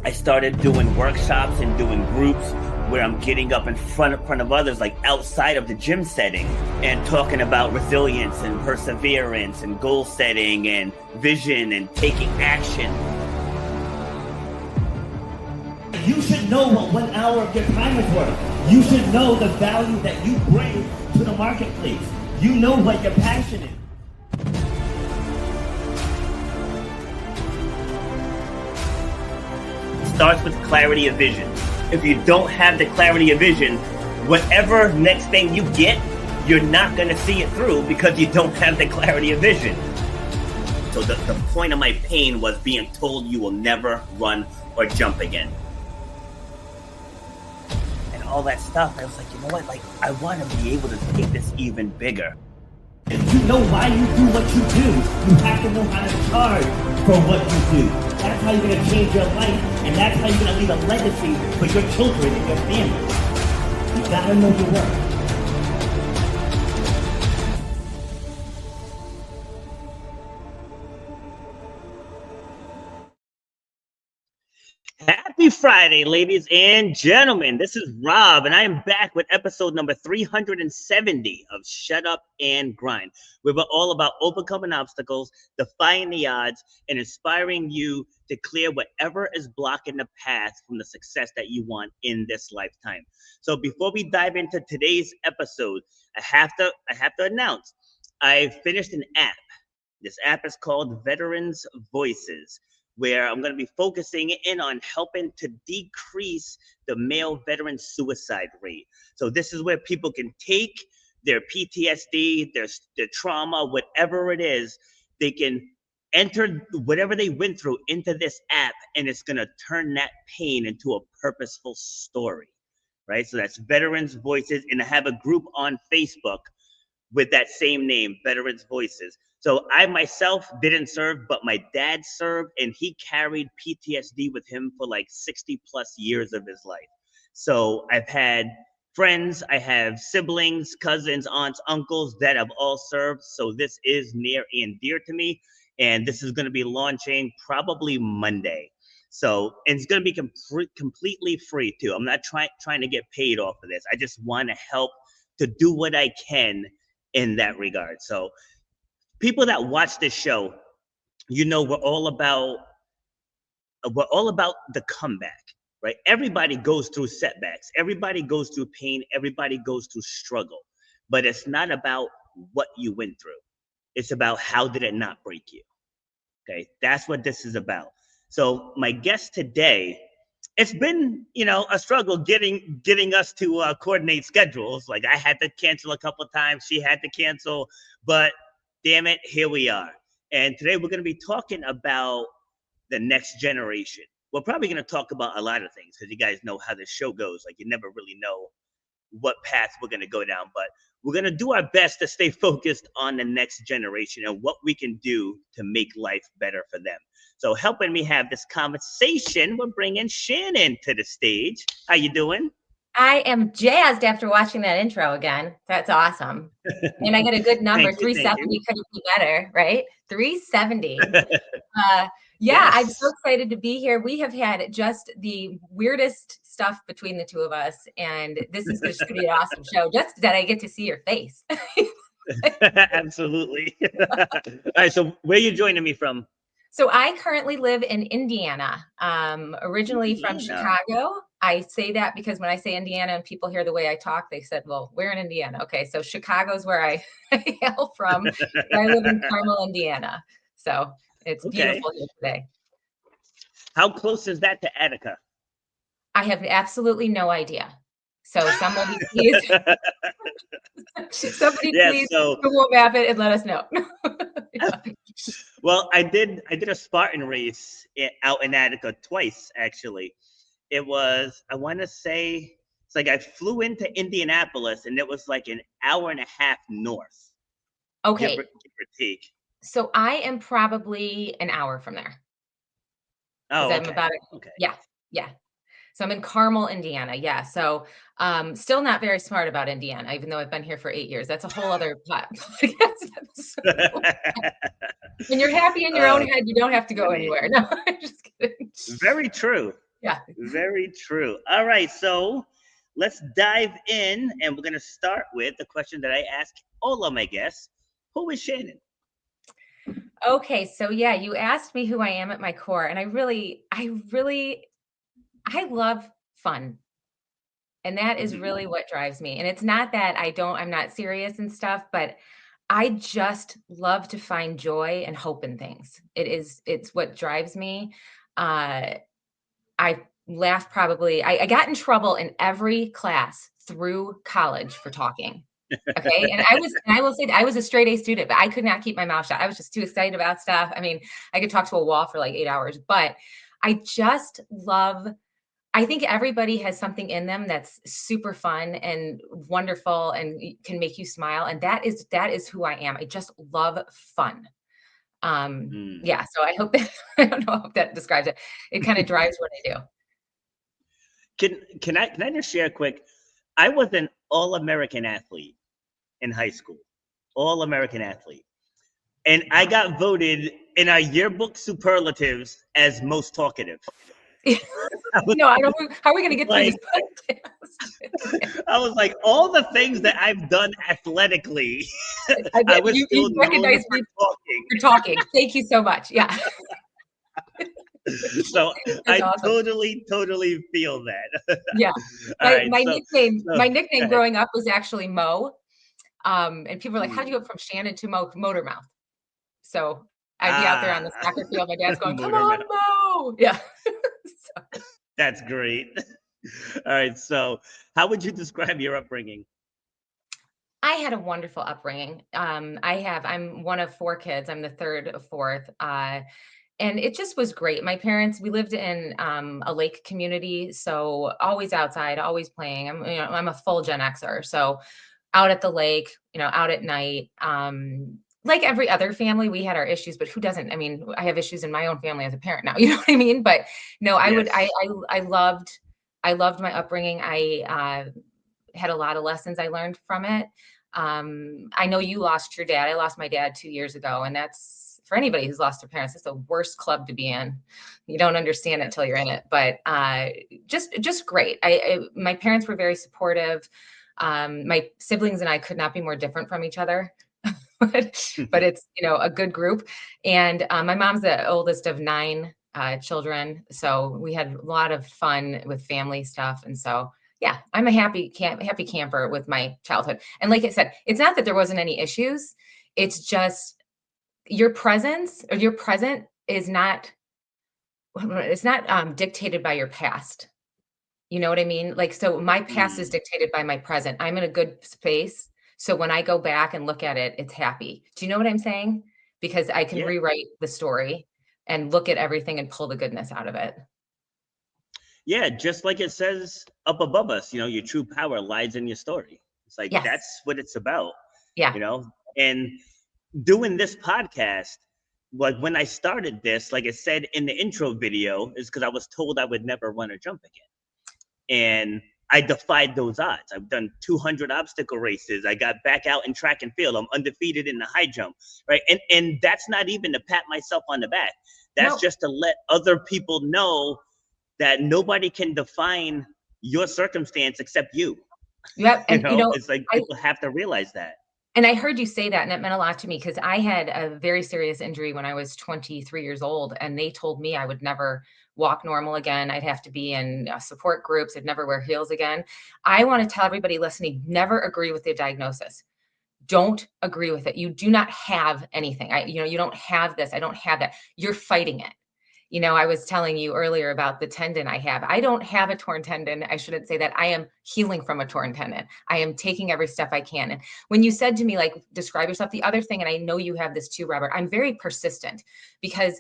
I started doing workshops and doing groups where I'm getting up in front of others, like outside of the gym setting, and talking about resilience and perseverance and goal setting and vision and taking action. You should know what 1 hour of your time is worth. You should know the value that you bring to the marketplace. You know what your passion is. Starts with clarity of vision. If you don't have the clarity of vision, whatever next thing you get, you're not going to see it through because you don't have the clarity of vision. So the point of my pain was being told you will never run or jump again. And all that stuff, I was like, you know what? Like, I want to be able to take this even bigger. If you know why you do what you do, you have to know how to charge for what you do. That's how you're going to change your life, and that's how you're going to leave a legacy for your children and your family. You got to know your worth. Happy Friday, ladies and gentlemen. This is Rob, and I am back with episode number 370 of Shut Up and Grind, where we're all about overcoming obstacles, defying the odds, and inspiring you to clear whatever is blocking the path from the success that you want in this lifetime. So before we dive into today's episode, I have to announce I finished an app. This app is called Veterans Voices, where I'm going to be focusing in on helping to decrease the male veteran suicide rate. So this is where people can take their PTSD, their trauma, whatever it is, they can enter whatever they went through into this app, and it's going to turn that pain into a purposeful story, right? So that's Veterans Voices, and I have a group on Facebook with that same name, Veterans Voices. So I myself didn't serve, but my dad served, and he carried PTSD with him for like 60 plus years of his life. So I've had friends, I have siblings, cousins, aunts, uncles that have all served. So this is near and dear to me. And this is going to be launching probably Monday. So and it's going to be completely free too. I'm not trying to get paid off of this. I just want to help to do what I can in that regard. So people that watch this show, you know, we're all about the comeback, right? Everybody goes through setbacks. Everybody goes through pain. Everybody goes through struggle. But it's not about what you went through. It's about how did it not break you? Okay, that's what this is about. So my guest today, it's been, a struggle getting us to coordinate schedules. Like I had to cancel a couple of times. She had to cancel, but damn it, here we are. And today we're going to be talking about the next generation. We're probably going to talk about a lot of things because you guys know how the show goes. Like you never really know what path we're going to go down, but we're going to do our best to stay focused on the next generation and what we can do to make life better for them. So helping me have this conversation, we're bringing Shannon to the stage. How you doing? I am jazzed after watching that intro again. That's awesome. And I get a good number. 370 couldn't be better, right? 370. Yes. I'm so excited to be here. We have had just the weirdest stuff between the two of us, and this is just going to be an awesome show. Just that I get to see your face. Absolutely. All right. So where are you joining me from? So I currently live in Indiana, originally from Chicago. I say that because when I say Indiana and people hear the way I talk, they said, well, we're in Indiana. Okay, so Chicago's where I hail from. I live in Carmel, Indiana. So it's beautiful here today. How close is that to Attica? I have absolutely no idea. So somebody please, please Google map it and let us know. Well, I did a Spartan race out in Attica twice, actually. It was, I want to say, it's like I flew into Indianapolis and it was like an hour and a half north. Okay. Give or take. So I am probably an hour from there. Oh, okay. I'm about Yeah. So I'm in Carmel, Indiana. Yeah. So still not very smart about Indiana, even though I've been here for 8 years. That's a whole other When you're happy in your own head, you don't have to go anywhere. No, I'm just kidding. Very true. Yeah. Very true. All right, so let's dive in, and we're going to start with the question that I ask all of my guests. Who is Shannon? Okay, so yeah, you asked me who I am at my core, and I love fun. And that is Mhm. really what drives me. And it's not that I'm not serious and stuff, but I just love to find joy and hope in things. It's what drives me. Uh, I laugh probably, I got in trouble in every class through college for talking. Okay. And I will say that I was a straight A student, but I could not keep my mouth shut. I was just too excited about stuff. I mean, I could talk to a wall for like 8 hours, but I just love I think everybody has something in them that's super fun and wonderful and can make you smile. And that is who I am. I just love fun. Mm. Yeah. So I hope that I don't know if that describes it. It kind of drives what I do. Can I just share quick? I was an all-American athlete in high school. All-American athlete. And I got voted in our yearbook superlatives as most talkative. I was No, I don't. How are we going to get through like, this podcast? I was like, all the things that I've done athletically, I I bet was you still known recognize for me talking. for talking. Thank you so much. Yeah, So that's I awesome. totally feel that. Yeah, All right, my nickname so my go nickname ahead. growing up was actually Mo. And people were like, "How'd Mm. you go from Shannon to Motor Mouth?" So I'd be out there on the Ah, soccer field. My dad's going, "Come motor on, mouth. Mo!" Yeah. So, That's great. All right, so how would you describe your upbringing? I had a wonderful upbringing. I'm one of four kids. I'm the third of fourth. And it just was great. My parents, we lived in a lake community, so always outside, always playing. I'm a full Gen Xer, so out at the lake, out at night. Like every other family, we had our issues, but who doesn't? I mean, I have issues in my own family as a parent now. You know what I mean? But no, Yes. I loved my upbringing. I had a lot of lessons I learned from it. I know you lost your dad. I lost my dad 2 years ago, and that's for anybody who's lost their parents. It's the worst club to be in. You don't understand it Yeah. till you're in it, but just great. My parents were very supportive. My siblings and I could not be more different from each other. But it's a good group, and my mom's the oldest of nine children, so we had a lot of fun with family stuff, and so yeah, I'm a happy camper with my childhood. And like I said, it's not that there wasn't any issues. It's just your presence or your present is not it's not dictated by your past. You know what I mean? Like, so my past is Mm. dictated by my present. I'm in a good space. So when I go back and look at it, it's happy. Do you know what I'm saying? Because I can Yeah. rewrite the story and look at everything and pull the goodness out of it. Yeah, just like it says up above us, your true power lies in your story. It's like Yes. that's what it's about, Yeah. you know. And doing this podcast, like when I started this, like I said in the intro video, is because I was told I would never run or jump again. And I defied those odds. I've done 200 obstacle races. I got back out in track and field. I'm undefeated in the high jump, right? And that's not even to pat myself on the back. That's No. just to let other people know that nobody can define your circumstance except you. Yep. And It's like I people have to realize that. And I heard you say that, and it meant a lot to me because I had a very serious injury when I was 23 years old, and they told me I would never walk normal again. I'd have to be in support groups. I'd never wear heels again. I want to tell everybody listening, never agree with the diagnosis. Don't agree with it. You do not have anything. You don't have this. I don't have that. You're fighting it. I was telling you earlier about the tendon I have. I don't have a torn tendon. I shouldn't say that. I am healing from a torn tendon. I am taking every step I can. And when you said to me, like, describe yourself, the other thing, and I know you have this too, Robert, I'm very persistent because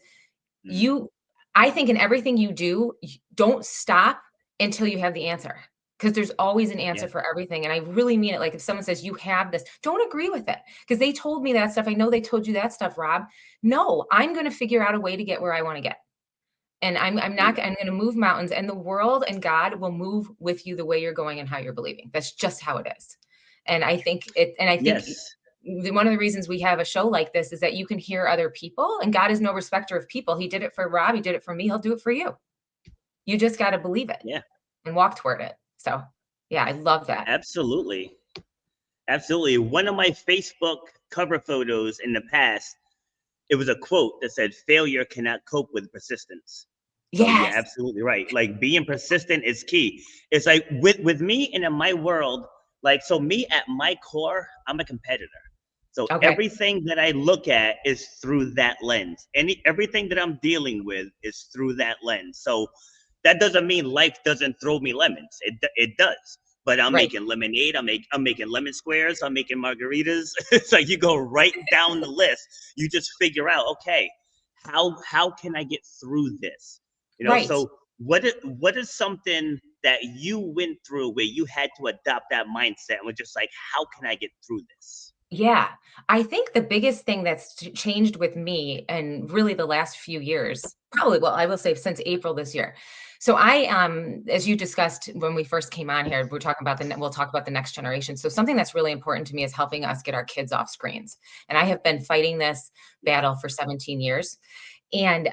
Mm. I think in everything you do, don't stop until you have the answer. Because there's always an answer Yeah. for everything. And I really mean it. Like if someone says you have this, don't agree with it. Because they told me that stuff. I know they told you that stuff, Rob. No, I'm going to figure out a way to get where I want to get. And I'm Mm. going to move mountains, and the world and God will move with you the way you're going and how you're believing. That's just how it is. And I think Yes. one of the reasons we have a show like this is that you can hear other people, and God is no respecter of people. He did it for Rob. He did it for me. He'll do it for you. You just got to believe it Yeah, and walk toward it. So yeah, I love that. absolutely. Absolutely. One of my Facebook cover photos in the past, it was a quote that said, "Failure cannot cope with persistence." So you're Yes. absolutely right. Like being persistent is key. It's like with me and in my world, like so me at my core, I'm a competitor. So Okay. everything that I look at is through that lens. Everything that I'm dealing with is through that lens. So that doesn't mean life doesn't throw me lemons. It does. But I'm Right. making lemonade. I'm making lemon squares. I'm making margaritas. It's like you go right down the list. You just figure out, okay, how can I get through this? Right. So what is something that you went through where you had to adopt that mindset and was just like, how can I get through this? Yeah. I think the biggest thing that's changed with me and really the last few years, probably, well, I will say since April this year. So as you discussed when we first came on here, we're talking about we'll talk about the next generation. So something that's really important to me is helping us get our kids off screens. And I have been fighting this battle for 17 years. And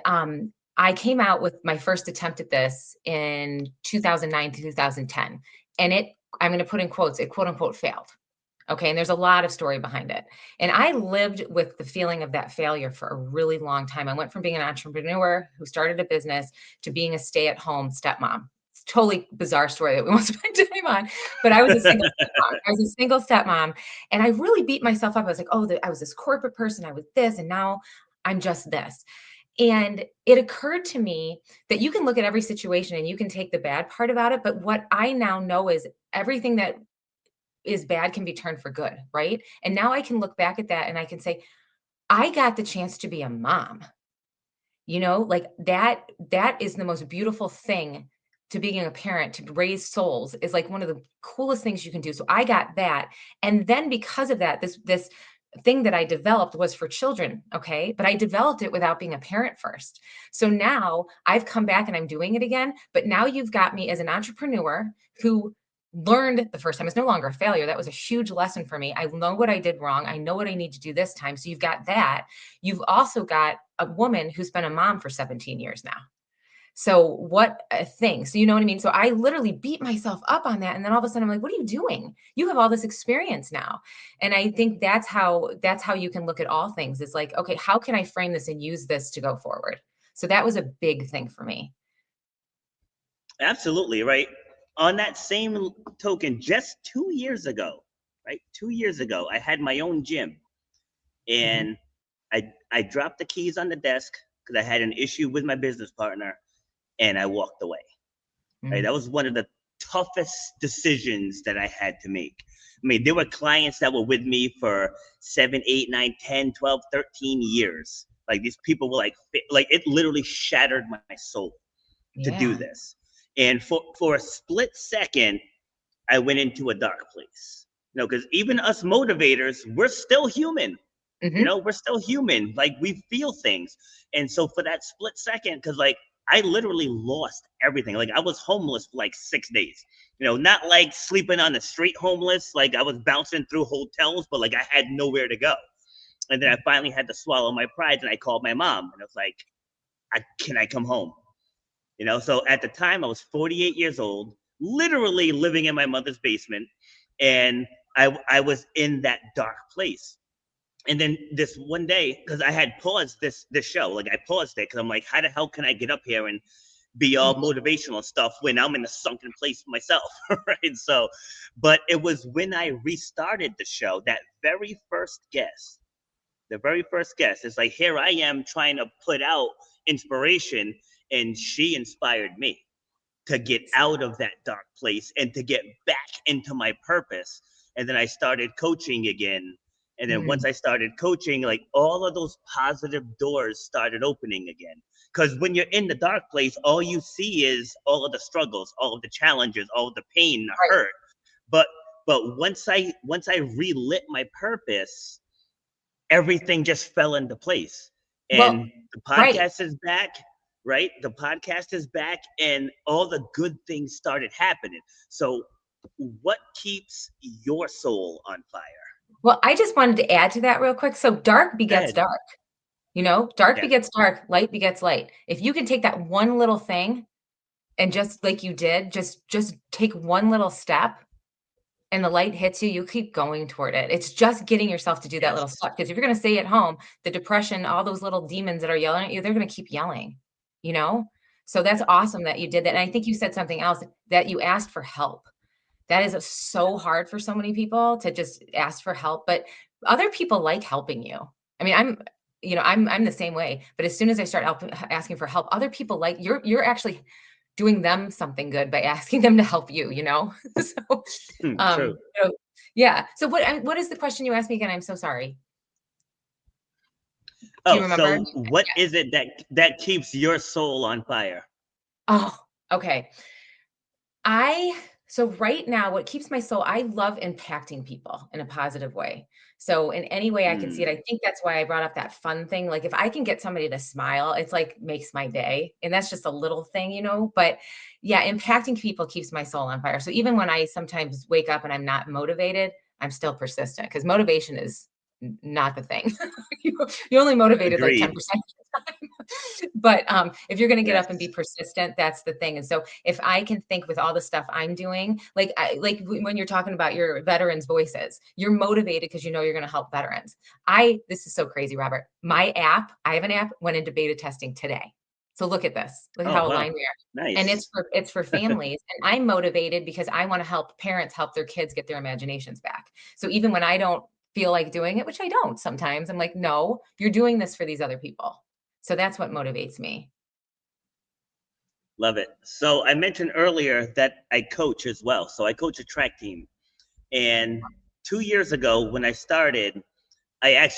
I came out with my first attempt at this in 2009 to 2010. And I'm going to put in quotes, it quote unquote failed. Okay. And there's a lot of story behind it. And I lived with the feeling of that failure for a really long time. I went from being an entrepreneur who started a business to being a stay at home stepmom. It's a totally bizarre story that we won't spend time on, but I was a single stepmom. I was a single stepmom. And I really beat myself up. I was like, oh, I was this corporate person. I was this. And now I'm just this. And it occurred to me that you can look at every situation and you can take the bad part about it. But what I now know is everything that is bad can be turned for good, right? And now I can look back at that and I can say, I got the chance to be a mom. Like that is the most beautiful thing to being a parent, to raise souls is like one of the coolest things you can do. So I got that. And then because of that, this thing that I developed was for children, okay? But I developed it without being a parent first. So now I've come back and I'm doing it again, but now you've got me as an entrepreneur who learned the first time. It's no longer a failure. That was a huge lesson for me. I know what I did wrong. I know what I need to do this time. So you've got that. You've also got a woman who's been a mom for 17 years now. So what a thing. So you know what I mean? So I literally beat myself up on that. And then all of a sudden I'm like, what are you doing? You have all this experience now. And I think that's how you can look at all things. It's like, okay, how can I frame this and use this to go forward? So that was a big thing for me. Absolutely, right. On that same token, just 2 years ago, right? 2 years ago, I had my own gym, Mm-hmm. and I dropped the keys on the desk because I had an issue with my business partner, and I walked away. Right, Mm-hmm. that was one of the toughest decisions that I had to make. I mean, there were clients that were with me for 7, 8, 9, 10, 12, 13 years. Like these people were like it literally shattered my soul to do Yeah. this. And for a split second, I went into a dark place. Because even us motivators, we're still human. Mm-hmm. We're still human. Like we feel things. And so for that split second, because like I literally lost everything. Like I was homeless for like 6 days. Not like sleeping on the street homeless, like I was bouncing through hotels, but like I had nowhere to go. And then I finally had to swallow my pride and I called my mom and I was like, can I come home? So at the time I was 48 years old, literally living in my mother's basement, and I was in that dark place. And then this one day, because I had paused this show, like I paused it because I'm like, how the hell can I get up here and be all motivational stuff when I'm in a sunken place myself, right? So, but it was when I restarted the show, that the very first guest is like, here I am trying to put out inspiration, and she inspired me to get out of that dark place and to get back into my purpose. And then I started coaching again. And then Mm-hmm. once I started coaching, like all of those positive doors started opening again. Because when you're in the dark place, all you see is all of the struggles, all of the challenges, all of the pain, the Right. hurt. But once I relit my purpose, everything just fell into place. Well, And the right. podcast is back, right? The podcast is back, and all the good things started happening. So, what keeps your soul on fire? Well, I just wanted to add to that real quick. So dark Go begets ahead. dark. Dark Yeah. begets dark, light begets light. If you can take that one little thing And just like you did, just take one little step and the light hits you, you keep going toward it. It's just getting yourself to do that little Yes. step. Because if you're going to stay at home, the depression, all those little demons that are yelling at you, they're going to keep yelling, you know? So that's Yeah. awesome that you did that. And I think you said something else, that you asked for help. That is so hard for so many people to just ask for help, but other people like helping you. I mean, I'm the same way, but as soon as I start asking for help, other people like you're actually doing them something good by asking them to help you, you know? So, True. yeah. So what is the question you asked me again? I'm so sorry. Do you Oh, remember? so what Yeah. is it that keeps your soul on fire? Oh, okay. So right now, what keeps my soul, I love impacting people in a positive way. So in any way I can see it, I Mm, think that's why I brought up that fun thing. Like if I can get somebody to smile, it's like makes my day. And that's just a little thing, you know, but yeah, impacting people keeps my soul on fire. So even when I sometimes wake up and I'm not motivated, I'm still persistent because motivation is not the thing. You're only motivated like agreed. 10% of the time. But if you're going to get up and be Yes. persistent, that's the thing. And so if I can think with all the stuff I'm doing, when you're talking about your veterans voices, you're motivated because you know you're going to help veterans. This is so crazy, Robert. I have an app, went into beta testing today. So look at this. Look at Oh, how wow. aligned we are. And Nice. it's for families. And I'm motivated because I want to help parents help their kids get their imaginations back. So even when I don't feel like doing it, which I don't sometimes, I'm like, no, you're doing this for these other people. So that's what motivates me. Love it. So I mentioned earlier that I coach as well. So I coach a track team. And 2 years ago, when I started, I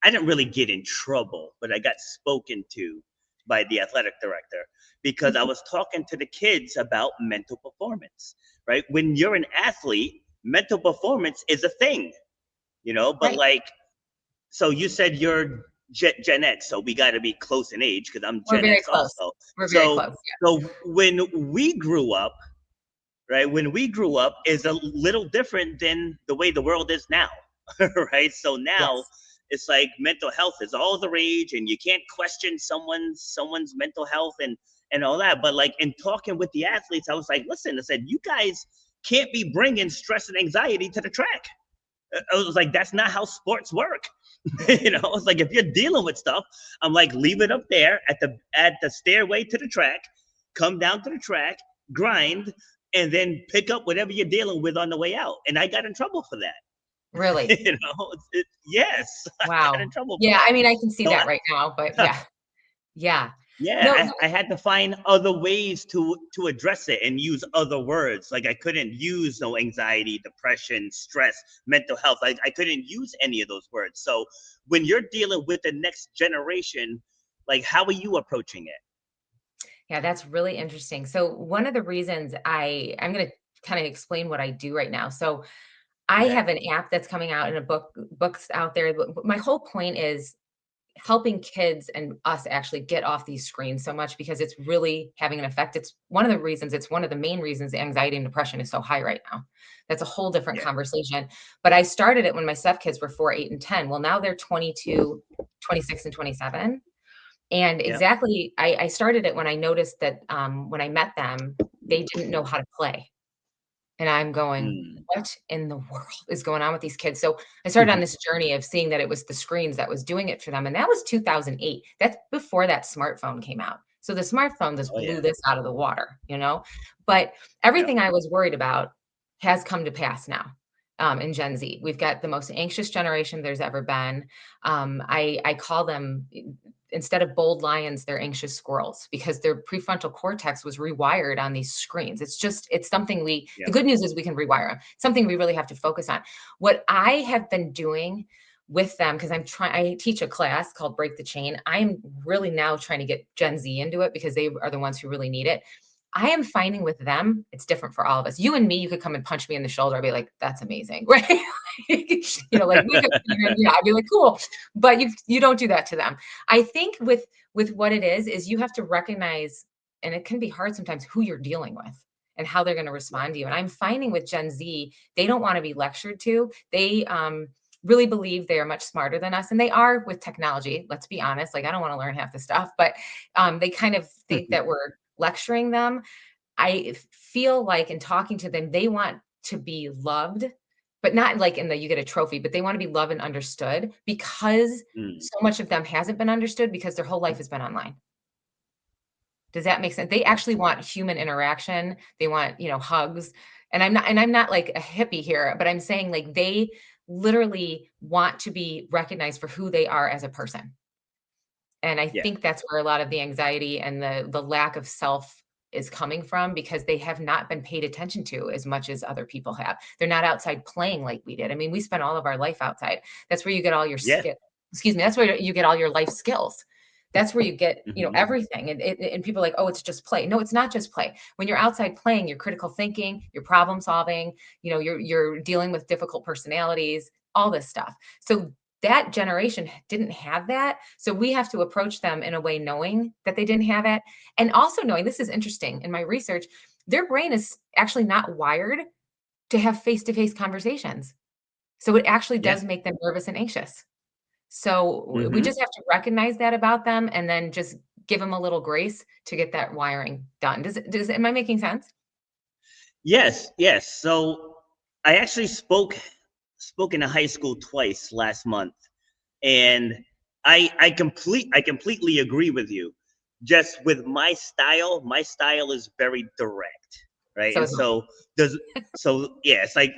didn't really get in trouble, but I got spoken to by the athletic director because I was talking to the kids about mental performance, right? When you're an athlete, mental performance is a thing, but Right. like, so you said you're Gen X, so we got to be close in age because I'm We're Gen very X close. also. We're very So, close. so when we grew up, right, when we grew up is a little different than the way the world is now. Right? So Yeah. now Yes. it's like mental health is all the rage, and you can't question someone's mental health and all that. But like in talking with the athletes, I was like, listen, I said, you guys can't be bringing stress and anxiety to the track. I was like, that's not how sports work. It's like if you're dealing with stuff, I'm like, leave it up there at the stairway to the track, come down to the track, grind, and then pick up whatever you're dealing with on the way out. And I got in trouble for that. Really. Yes, I got in Wow. trouble for Yeah. that. I mean, I can see So that right now, but yeah. Yeah. yeah, No, I had to find other ways to address it and use other words. Like I couldn't use no anxiety, depression, stress, mental health. I couldn't use any of those words. So when you're dealing with the next generation, like how are you approaching it? yeah, that's really interesting. So one of the reasons I'm going to kind of explain what I do right now. So I Okay. have an app that's coming out and books out there. But my whole point is helping kids and us actually get off these screens so much because it's really having an effect. It's one of the main reasons anxiety and depression is so high right now. That's a whole different Yeah. conversation. But I started it when my stepkids were 4, 8, and 10. Well, now they're 22, 26, and 27. And Yeah. exactly, I started it when I noticed that when I met them, they didn't know how to play. And I'm going, Mm. what in the world is going on with these kids? So I started on this journey of seeing that it was the screens that was doing it for them. And that was 2008. That's before that smartphone came out. So the smartphone just Oh blew yeah. this out of the water, you know? But Yeah. everything I was worried about has come to pass now. In Gen Z, we've got the most anxious generation there's ever been. I call them, instead of bold lions, they're anxious squirrels because their prefrontal cortex was rewired on these screens. It's something the Yeah. good news is we can rewire them. Something we really have to focus on. What I have been doing with them, because I teach a class called Break the Chain. I'm really now trying to get Gen Z into it because they are the ones who really need it. I am finding with them, it's different for all of us. You and me, you could come and punch me in the shoulder. I'd be like, that's amazing. Right. Like we could, yeah, I'd be like, cool. But you don't do that to them. I think with what it is you have to recognize, and it can be hard sometimes, who you're dealing with and how they're going to Yeah. respond to you. And I'm finding with Gen Z, they don't want to be lectured to. They really believe they are much smarter than us, and they are with technology. Let's be honest. Like I don't want to learn half the stuff, but they kind of think that we're lecturing them, I feel like in talking to them, they want to be loved, but not like in the you get a trophy, but they want to be loved and understood because Mm. so much of them hasn't been understood because their whole life has been online. Does that make sense? They actually want human interaction. They want, hugs. And I'm not like a hippie here, but I'm saying like they literally want to be recognized for who they are as a person. And I Yeah. think that's where a lot of the anxiety and the lack of self is coming from because they have not been paid attention to as much as other people have. They're not outside playing like we did. I mean, we spent all of our life outside. That's where you get all your Yeah. that's where you get all your life skills. That's where you get, Mm-hmm. everything. And people are like, oh, it's just play. No, it's not just play. When you're outside playing, you're critical thinking, you're problem solving, you're dealing with difficult personalities, all this stuff. So that generation didn't have that. So we have to approach them in a way knowing that they didn't have it. And also knowing, this is interesting in my research, their brain is actually not wired to have face-to-face conversations. So it actually Yeah. does make them nervous and anxious. So we Mm-hmm. just have to recognize that about them and then just give them a little grace to get that wiring done. Am I making sense? Yes. Yes. So I actually spoke in a high school twice last month, and I completely agree with you. Just with my style is very direct, right? So And it's not. does yeah, it's like,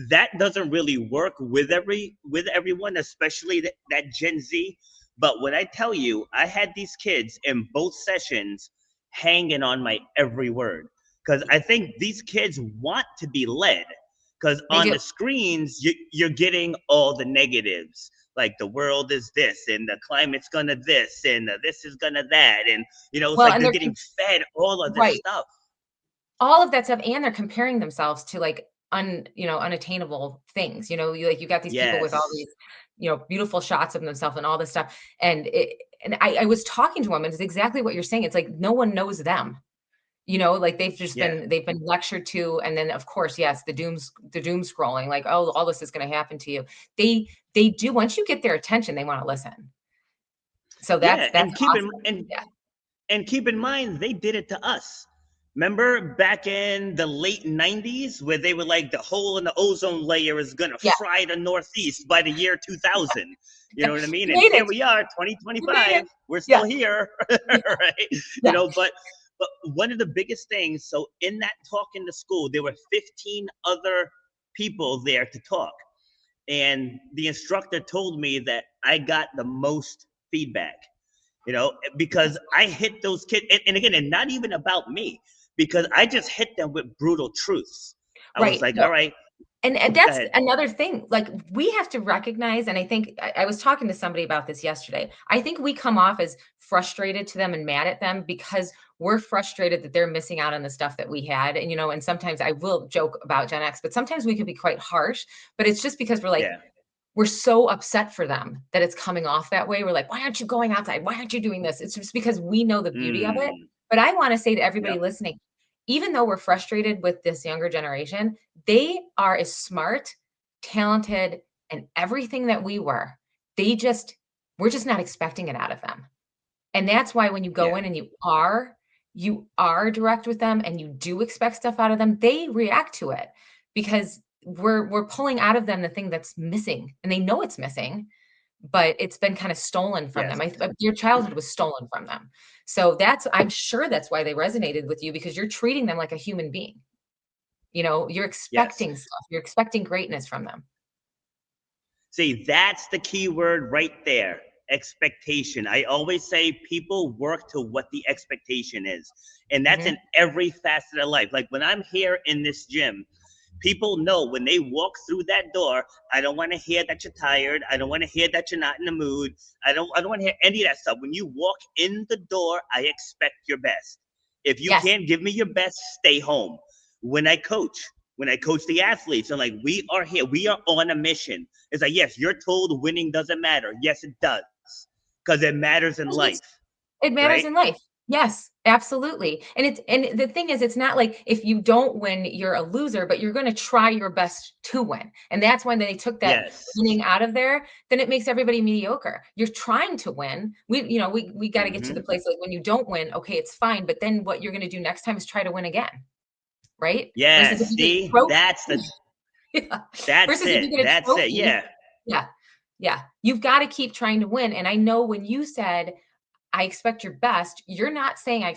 that doesn't really work with everyone, especially that Gen Z. But when I tell you, I had these kids in both sessions hanging on my every word, because I think these kids want to be led, because They on do. the screens you're getting all the negatives, like the world is this and the climate's gonna this and this is gonna that, and it's Well, like and they're they're getting fed all of this right. stuff. All of that stuff, and they're comparing themselves to like unattainable things. You got these people with all Yes. these, beautiful shots of themselves and all this stuff. And I was talking to them, and it's exactly what you're saying. It's like no one knows them. Like Yeah. they've been lectured to, and then of course, yes, the doom scrolling, like, oh, all this is going to happen to you. They do, once you get their attention, they want to listen. So Yeah, that's awesome. Yeah. and keep in mind they did it to us. Remember back in the late 90s where they were like the hole in the ozone layer is going to Yeah. fry the Northeast by the year 2000. You know what I mean? You And made here it. we are, You made 2025. it. We're Yeah. still here, Yeah. right? Yeah. But one of the biggest things, so in that talk in the school, there were 15 other people there to talk. And the instructor told me that I got the most feedback, because I hit those kids. And again, and not even about me, because I just hit them with brutal truths. I was Right. like, No. all right, And go that's ahead. another thing. Like we have to recognize, and I think I was talking to somebody about this yesterday. I think we come off as frustrated to them and mad at them because we're frustrated that they're missing out on the stuff that we had. And sometimes I will joke about Gen X, but sometimes we can be quite harsh. But it's just because Yeah. we're so upset for them that it's coming off that way. We're like, why aren't you going outside? Why aren't you doing this? It's just because we know the beauty of it. Mm, But I want to say to everybody yep. listening, even though we're frustrated with this younger generation, they are as smart, talented, and everything that we were. We're just not expecting it out of them. And that's why when you go Yeah. in and you are direct with them and you do expect stuff out of them, they react to it because we're pulling out of them the thing that's missing, and they know it's missing, but it's been kind of stolen from Yes. them. Your childhood was stolen from them. So I'm sure that's why they resonated with you, because you're treating them like a human being. You're Yes. expecting stuff. You're expecting greatness from them. See, that's the key word right there. Expectation. I always say people work to what the expectation is. And that's in Mhm. every facet of life. Like when I'm here in this gym, people know when they walk through that door, I don't want to hear that you're tired. I don't want to hear that you're not in the mood. I don't want to hear any of that stuff. When you walk in the door, I expect your best. If you Yes. can't give me your best, stay home. When I coach, the athletes, I'm like, we are here. We are on a mission. It's like, yes, you're told winning doesn't matter. Yes, it does. Because it matters in life, It matters right? in life. Yes. Absolutely. And the thing is, it's not like if you don't win, you're a loser, but you're going to try your best to win. And that's when they took that Yes. winning out of there, then it makes everybody mediocre. You're trying to win. We got to get to the place like when you don't win, okay, it's fine. But then what you're going to do next time is try to win again. Right? Versus if Yes. you get a See, trophy. that's the Yeah. that's Versus if it. you get a That's it. trophy. Yeah. Yeah. Yeah. You've got to keep trying to win. And I know when you said, I expect your best, you're not saying I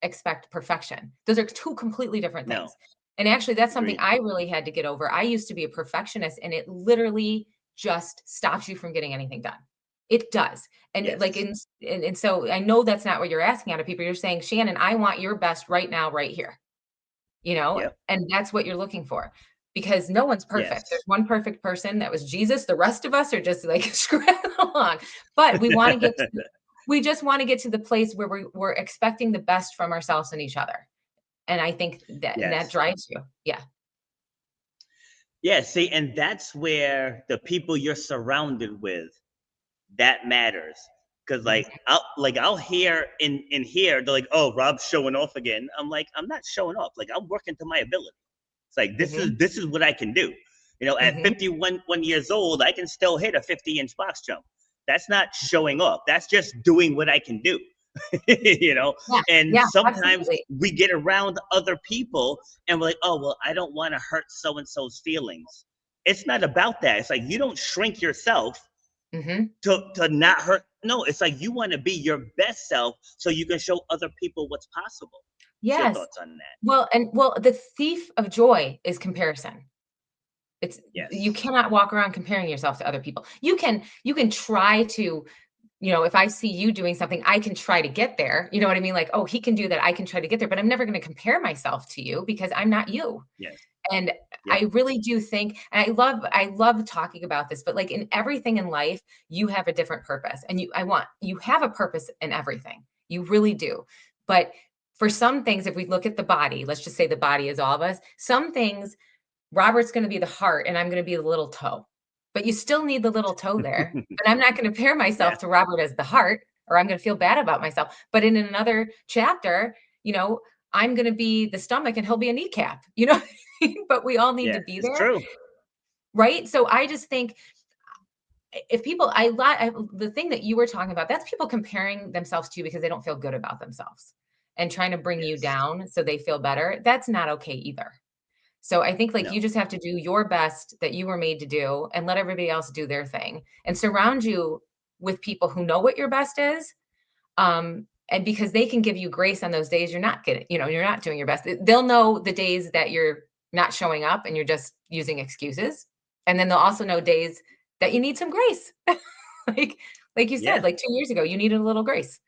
expect perfection. Those are two completely different No. things. And actually, that's something Agreed. I really had to get over. I used to be a perfectionist, and it literally just stops you from getting anything done. It does. And Yes. like, and so I know that's not what you're asking out of people. You're saying, Shannon, I want your best right now, right here. Yep. And that's what you're looking for. Because no one's perfect. Yes. There's one perfect person, that was Jesus. The rest of us are just like screwing along. But we want to get to we just want to get to the place where we're expecting the best from ourselves and each other. And I think that Yes. drives you. Yeah. Yeah. See, and that's where the people you're surrounded with, that matters. Cause I'll hear in here, they're like, oh, Rob's showing off again. I'm like, I'm not showing off. Like, I'm working to my ability. It's like Mm-hmm. this is what I can do. At Mm-hmm. 51 years old, I can still hit a 50-inch box jump. That's not showing off. That's just doing what I can do. Yeah. And Yeah. sometimes Absolutely. we get around other people and we're like, oh, well, I don't want to hurt so and so's feelings. It's not about that. It's like you don't shrink yourself Mm-hmm. to not hurt. No, it's like you want to be your best self so you can show other people what's possible. What's your Yes. thoughts on that? Well, the thief of joy is comparison. You Yes. cannot walk around comparing yourself to other people. You can try to, if I see you doing something, I can try to get there. You know what I mean? Like, oh, he can do that. I can try to get there, but I'm never going to compare myself to you because I'm not you. Yes. And Yep. I really do think, and I love talking about this, but like in everything in life, you have a different purpose, and you have a purpose in everything. You really do. But for some things, if we look at the body, let's just say the body is all of us. Some things, Robert's going to be the heart, and I'm going to be the little toe. But you still need the little toe there. But I'm not going to compare Yeah. myself to Robert as the heart, or I'm going to feel bad about myself. But in another chapter, I'm going to be the stomach, and he'll be a kneecap. But we all need Yeah. to be It's there, true. right? So I just think if people, the thing that you were talking about, that's people comparing themselves to you because they don't feel good about themselves and trying to bring you Yes. down so they feel better. That's not okay either. So I think like No. you just have to do your best that you were made to do and let everybody else do their thing and surround you with people who know what your best is. And because they can give you grace on those days you're not getting, you're not doing your best. They'll know the days that you're not showing up and you're just using excuses. And then they'll also know days that you need some grace. like like you said, Yeah. like 2 years ago, you needed a little grace.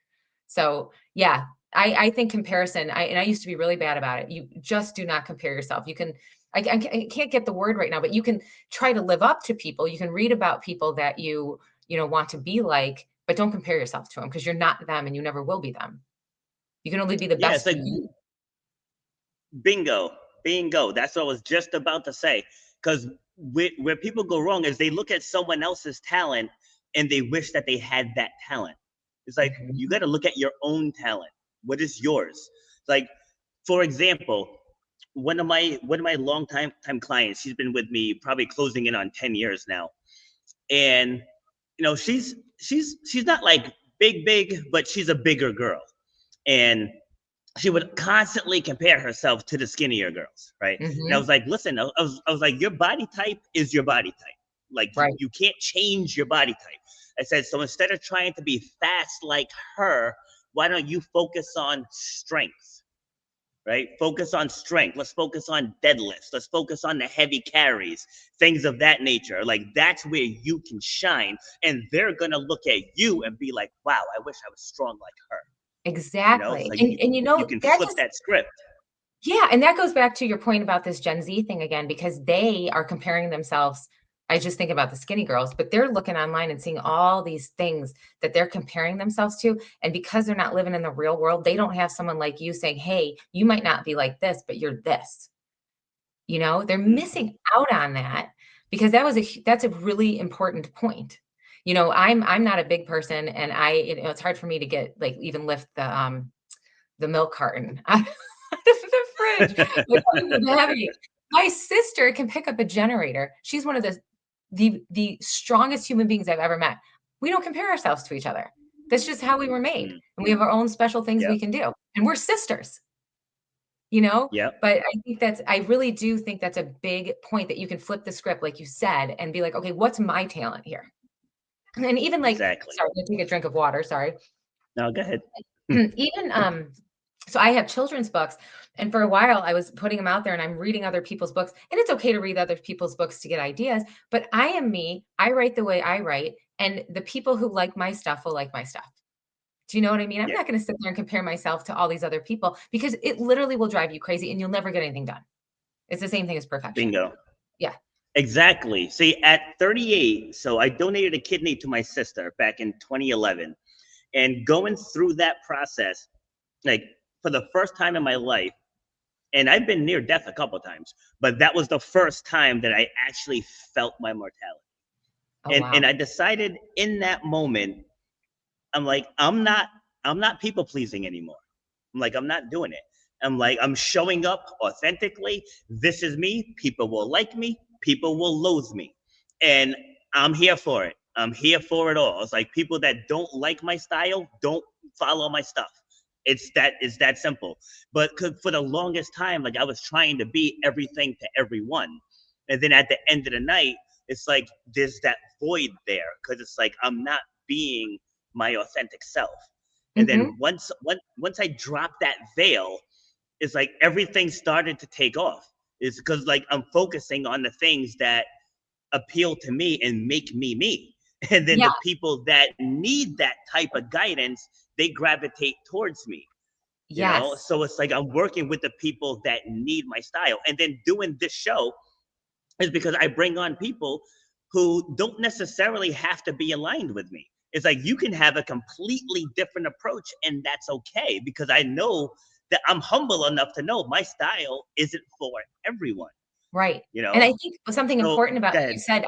So yeah, I think comparison, I used to be really bad about it. You just do not compare yourself. You can, I can't get the word right now, but you can try to live up to people. You can read about people that you want to be like, but don't compare yourself to them because you're not them and you never will be them. You can only be the Yeah. It's best like you. bingo. Bingo. That's what I was just about to say. Because where people go wrong is they look at someone else's talent and they wish that they had that talent. It's like you Mhm. got to look at your own talent. What is yours? It's like, for example, one of my long time clients. She's been with me probably closing in on 10 years now, and she's not like big, but she's a bigger girl, and she would constantly compare herself to the skinnier girls, right? And I Mhm. was like, listen, I was like, your body type is your body type. Like Right. you can't change your body type. I said, so instead of trying to be fast like her, why don't you focus on strength, right? Focus on strength. Let's focus on deadlifts. Let's focus on the heavy carries, things of that nature. Like that's where you can shine. And they're going to look at you and be like, wow, I wish I was strong like her. It's Exactly. like And you can that flip just, that script. yeah, and that goes back to your point about this Gen Z thing again, because they are comparing themselves. I just think about the skinny girls, but they're looking online and seeing all these things that they're comparing themselves to. And because they're not living in the real world, they don't have someone like you saying, hey, you might not be like this, but you're this. They're Mm-hmm. missing out on that because that's a really important point. You know, I'm not a big person, and it's hard for me to get like even lift the milk carton out of the fridge. It's always heavy. My sister can pick up a generator. She's one of the strongest human beings I've ever met. We don't compare ourselves to each other. That's just how we were made. And we have our own special things we Yep. can do. And we're sisters, you know? Yep. But I really do think that's a big point, that you can flip the script, like you said, and be like, okay, what's my talent here? And even like, Exactly. sorry, I'm gonna take a drink of water, sorry. No, go ahead. Even so I have children's books, and for a while I was putting them out there, and I'm reading other people's books, and it's okay to read other people's books to get ideas, but I am me. I write the way I write, and the people who like my stuff will like my stuff. Do you know what I mean? I'm Yeah. not going to sit there and compare myself to all these other people, because it literally will drive you crazy and you'll never get anything done. It's the same thing as perfection. Bingo. Yeah. Exactly. See, at 38, so I donated a kidney to my sister back in 2011. And going through that process, like for the first time in my life, and I've been near death a couple of times, but that was the first time that I actually felt my mortality. Oh, And wow. and I decided in that moment, I'm like, I'm not people pleasing anymore. I'm like, I'm not doing it. I'm like, I'm showing up authentically. This is me. People will like me. People will loathe me. And I'm here for it. I'm here for it all. It's like people that don't like my style don't follow my stuff. It's that simple. But for the longest time, like I was trying to be everything to everyone. And then at the end of the night, it's like there's that void there, because it's like I'm not being my authentic self. And then once I dropped that veil, it's like everything started to take off. It's because like I'm focusing on the things that appeal to me and make me me. And then the people that need that type of guidance, they gravitate towards me. You know, Yes. so it's like I'm working with the people that need my style. And then doing this show is because I bring on people who don't necessarily have to be aligned with me. It's like you can have a completely different approach, and that's okay, because I know that I'm humble enough to know my style isn't for everyone. Right. You And I know, think something so important about go what ahead. you said,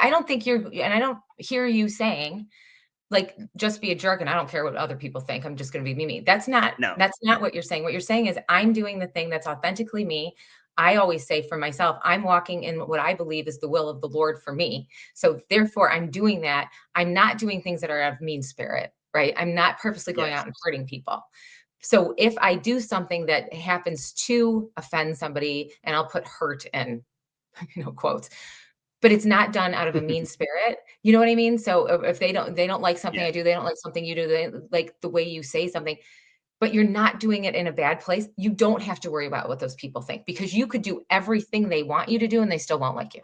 I don't think and I don't hear you saying, like, just be a jerk and I don't care what other people think. I'm just going to be me. No. That's not what you're saying. What you're saying is I'm doing the thing that's authentically me. I always say for myself, I'm walking in what I believe is the will of the Lord for me. So therefore I'm doing that. I'm not doing things that are out of mean spirit, right? I'm not purposely going Yes. out and hurting people. So if I do something that happens to offend somebody, and I'll put hurt in, quotes, but it's not done out of a mean spirit. You know what I mean? So if they don't like something Yeah. I do, they don't like something you do, they like the way you say something, but you're not doing it in a bad place. You don't have to worry about what those people think, because you could do everything they want you to do and they still won't like you.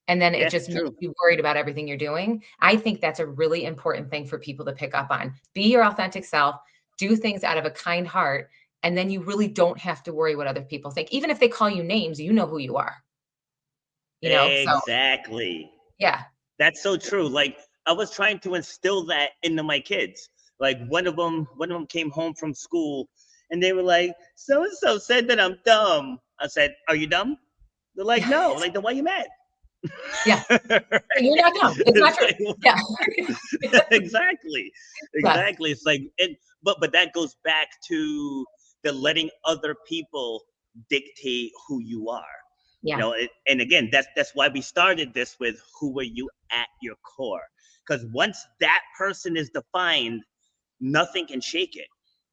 And then it Yeah. just makes True. you worried about everything you're doing. I think that's a really important thing for people to pick up on. Be your authentic self, do things out of a kind heart, and then you really don't have to worry what other people think. Even if they call you names, you know who you are. So Exactly. yeah. That's so true. Like I was trying to instill that into my kids. Like one of them came home from school and they were like, so and so said that I'm dumb. I said, are you dumb? They're like, no. I'm like, then why are you mad? Yeah. Right? You're not dumb. It's not It's true. like, Yeah. exactly. Yes. Exactly. It's like, but that goes back to the letting other people dictate who you are. You Yeah. know, and again, that's why we started this with who are you at your core? Because once that person is defined, nothing can shake it.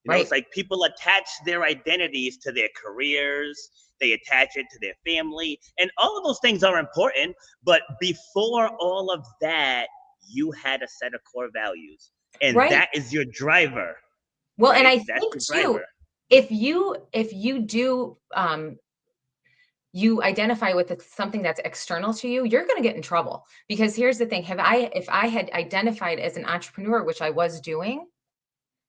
You know, Right. it's like people attach their identities to their careers, they attach it to their family, and all of those things are important. But before all of that, you had a set of core values, and Right. that is your driver, Well, and right? I That's think your too, driver. if you do you identify with something that's external to you, you're going to get in trouble. Because here's the thing, if I had identified as an entrepreneur, which I was doing,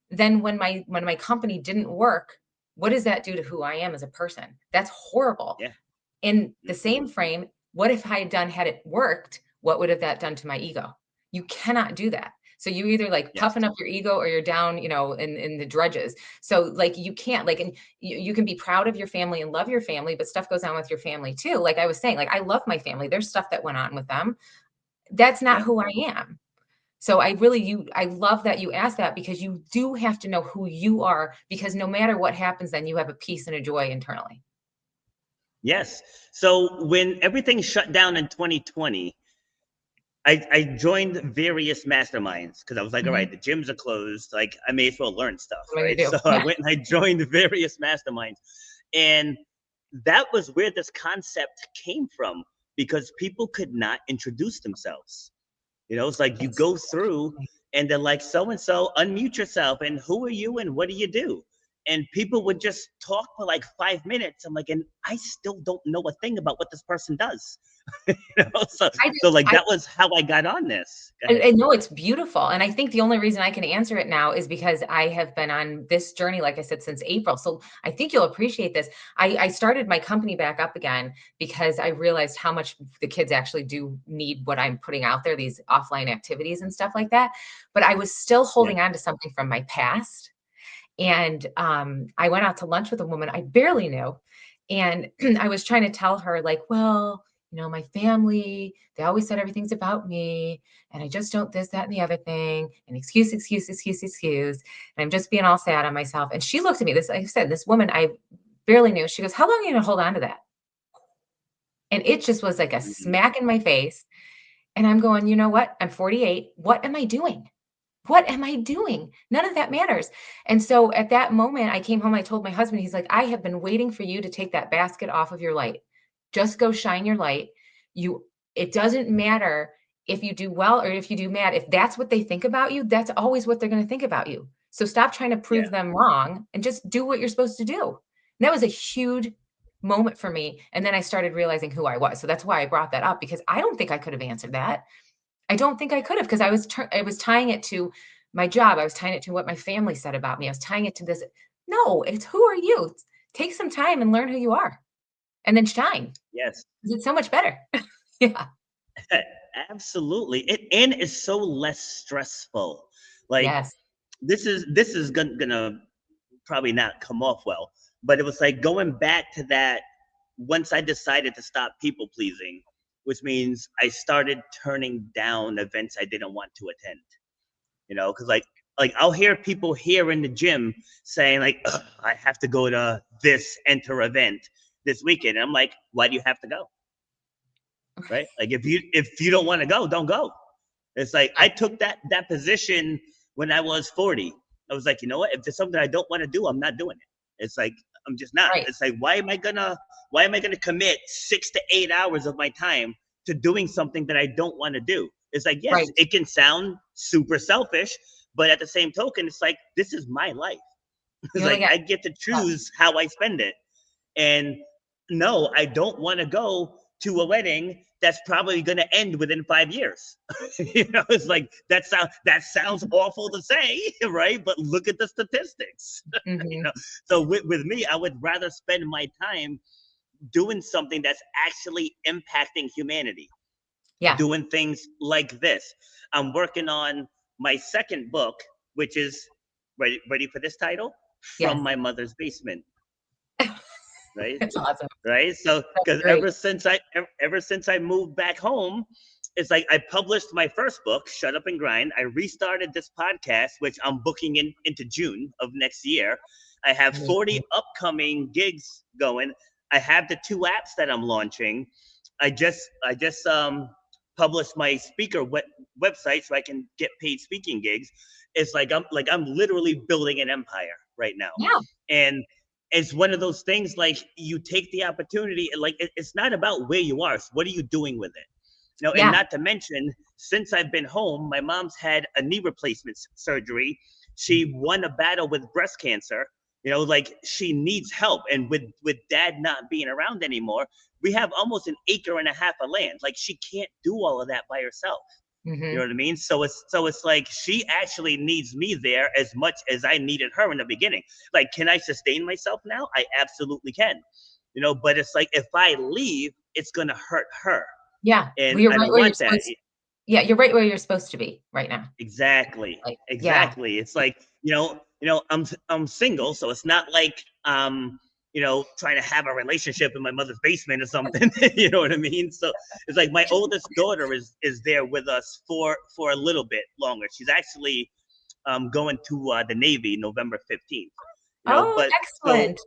then when my company didn't work, what does that do to who I am as a person? That's horrible. Yeah. In the Hmm. same frame, what if had it worked, what would have that done to my ego? You cannot do that. So you either like Yes. puffing up your ego or you're down, in the dredges. So like you can't like, and you can be proud of your family and love your family, but stuff goes on with your family too. Like I was saying, like I love my family. There's stuff that went on with them. That's not Yeah. who I am. So I love that you asked that, because you do have to know who you are, because no matter what happens, then you have a peace and a joy internally. Yes. So when everything shut down in 2020, I joined various masterminds because I was like, all right, the gyms are closed. Like, I may as well learn stuff, What do you right? do? So I went and I joined various masterminds. And that was where this concept came from, because people could not introduce themselves. It's like you go through and they're like, so and so, unmute yourself. And who are you and what do you do? And people would just talk for like 5 minutes. I'm like, and I still don't know a thing about what this person does. So like that was how I got on this. I know it's beautiful. And I think the only reason I can answer it now is because I have been on this journey, like I said, since April. So I think you'll appreciate this. I started my company back up again because I realized how much the kids actually do need what I'm putting out there, these offline activities and stuff like that. But I was still holding on to something from my past. And I went out to lunch with a woman I barely knew. And I was trying to tell her, like, well, my family, they always said everything's about me. And I just don't this, that, and the other thing. And excuse, excuse, excuse, excuse. And I'm just being all sad on myself. And she looked at me, like I said, this woman I barely knew. She goes, how long are you going to hold on to that? And it just was like a smack in my face. And I'm going, you know what? I'm 48. What am I doing? What am I doing? None of that matters. And so at that moment, I came home, I told my husband, he's like, I have been waiting for you to take that basket off of your light. Just go shine your light. It doesn't matter if you do well or if you do bad. If that's what they think about you, that's always what they're going to think about you. So stop trying to prove them wrong and just do what you're supposed to do. And that was a huge moment for me. And then I started realizing who I was. So that's why I brought that up, because I don't think I could have answered that. I don't think I could have, because I was tying it to my job. I was tying it to what my family said about me. I was tying it to this. No, it's who are you? Take some time and learn who you are, and then shine. Yes. It's so much better. Yeah. Absolutely. And it's so less stressful. Like, yes. This is gonna probably not come off well, but it was like going back to that once I decided to stop people pleasing, which means I started turning down events I didn't want to attend. Because like I'll hear people here in the gym saying like, I have to go to this enter event this weekend. And I'm like, why do you have to go? Right? Like if you don't want to go, don't go. It's like I took that position when I was 40. I was like, you know what? If there's something I don't want to do, I'm not doing it. It's like I'm just not. Right. It's like why am I gonna commit 6 to 8 hours of my time to doing something that I don't want to do? It's like, yes, it can sound super selfish, but at the same token, it's like this is my life. It's like I get to choose how I spend it. And no, I don't want to go to a wedding that's probably going to end within 5 years. It's like that sounds awful to say, right? But look at the statistics. Mm-hmm. So with me, I would rather spend my time doing something that's actually impacting humanity. Yeah. Doing things like this. I'm working on my second book, which is ready for this title? From My Mother's Basement. Right? That's awesome. Right? So because ever since I moved back home, it's like I published my first book, Shut Up and Grind. I restarted this podcast, which I'm booking into June of next year. I have 40 upcoming gigs going. I have the 2 apps that I'm launching. I just published my speaker website so I can get paid speaking gigs. It's like I'm literally building an empire right now. Yeah. And it's one of those things like you take the opportunity, like it's not about where you are. It's what are you doing with it? And not to mention, since I've been home, my mom's had a knee replacement surgery. She won a battle with breast cancer. Like she needs help. And with dad not being around anymore, we have almost 1.5 acres of land. Like she can't do all of that by herself. Mm-hmm. You know what I mean? So it's like she actually needs me there as much as I needed her in the beginning. Like, can I sustain myself now? I absolutely can. But it's like if I leave, it's gonna hurt her. Yeah. And I don't want that. Yeah, you're right where you're supposed to be right now. Exactly. Exactly. Yeah. It's like, I'm single, so it's not like trying to have a relationship in my mother's basement or something. You know what I mean? So it's like my oldest daughter is there with us for a little bit longer. She's actually going to the Navy November 15th. Oh, But so excellent.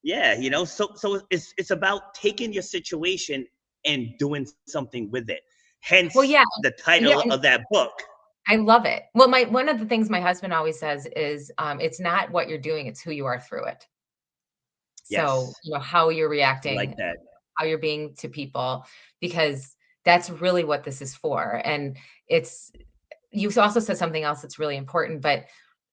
yeah, so it's about taking your situation and doing something with it. Well, Hence yeah, the yeah, title of that book. I love it. Well, one of the things my husband always says is, it's not what you're doing, it's who you are through it. So, Yes, how you're I like reacting, that. how you're being to people, because that's really what this is for. And it's you also said something else that's really important, but